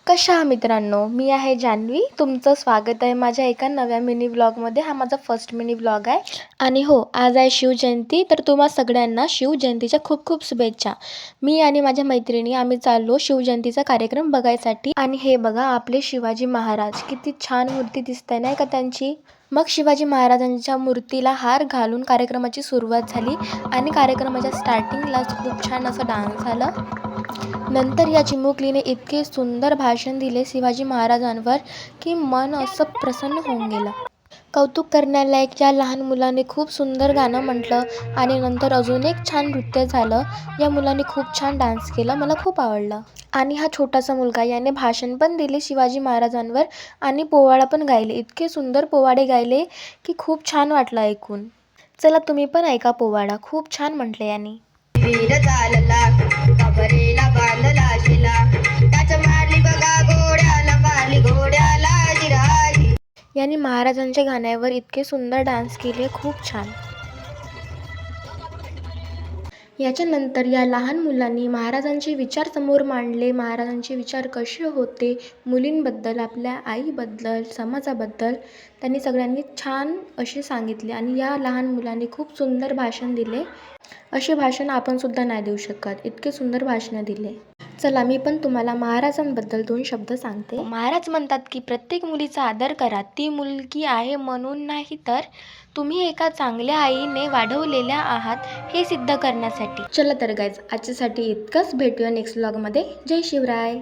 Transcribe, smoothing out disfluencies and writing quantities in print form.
कशा आहात मित्रांनो, मी आहे जान्हवी. तुमचं स्वागत आहे माझ्या एका नव्या मिनी व्लॉगमध्ये. हा माझा फर्स्ट मिनी व्लॉग आहे. आणि हो, आज आहे शिवजयंती, तर तुम्हा सगळ्यांना शिवजयंतीच्या खूप खूप शुभेच्छा. मी आणि माझ्या मैत्रिणी आम्ही चाललो शिवजयंतीचा कार्यक्रम बघायसाठी. आणि हे बघा, आपले शिवाजी महाराज, किती छान मूर्ती दिसते नाही का त्यांची. मग शिवाजी महाराजांच्या मूर्तीला हार घालून कार्यक्रमाची सुरुवात झाली आणि कार्यक्रमाच्या स्टार्टिंगलाच खूप छान असं डान्स झाला. नंतर या चिमुकलीने इतके सुंदर भाषण दिले शिवाजी महाराजांवर की मन असं प्रसन्न होऊन गेलं. कौतुक करण्यालायक या लहान मुलाने खूप सुंदर गाणं म्हटलं आणि नंतर अजून एक छान नृत्य झालं. या मुलाने खूप छान डान्स केला, मला खूप आवडलं. आणि हा छोटासा मुलगा याने भाषण पण दिले शिवाजी महाराजांवर आणि पोवाडा पण गायले. इतके सुंदर पोवाडे गायले की खूप छान वाटलं ऐकून. चला तुम्ही पण ऐका पोवाडा, खूप छान म्हटले याने. वीर चालला कबरेला बांधला शिला, त्याच मारली बघा घोड्याला जिराजी. याने महाराजांच्या गाण्यावर इतके सुंदर डान्स केले, खूप छान. याच्यानंतर या लहान मुलांनी महाराजांचे विचार समोर मांडले. महाराजांचे विचार कसे होते मुलींबद्दल, आपल्या आईबद्दल, समाजाबद्दल त्यांनी सगळ्यांनी छान असे सांगितले. आणि या लहान मुलांनी खूप सुंदर भाषण दिले. असे भाषण आपण सुद्धा नाही देऊ शकत, इतके सुंदर भाषणं दिले. चला मी पण तुम्हाला महाराजांबद्दल 2 शब्द सांगते. महाराज म्हणतात की प्रत्येक मुलीचा आदर करा, ती मुलगी आहे म्हणून नाही, तर तुम्ही एका चांगल्या आईने वाढवलेल्या आहात हे सिद्ध करण्यासाठी. चला तर गाईज, आजच्यासाठी इतकंच. भेटूया नेक्स्ट व्लॉगमध्ये. जय शिवराय.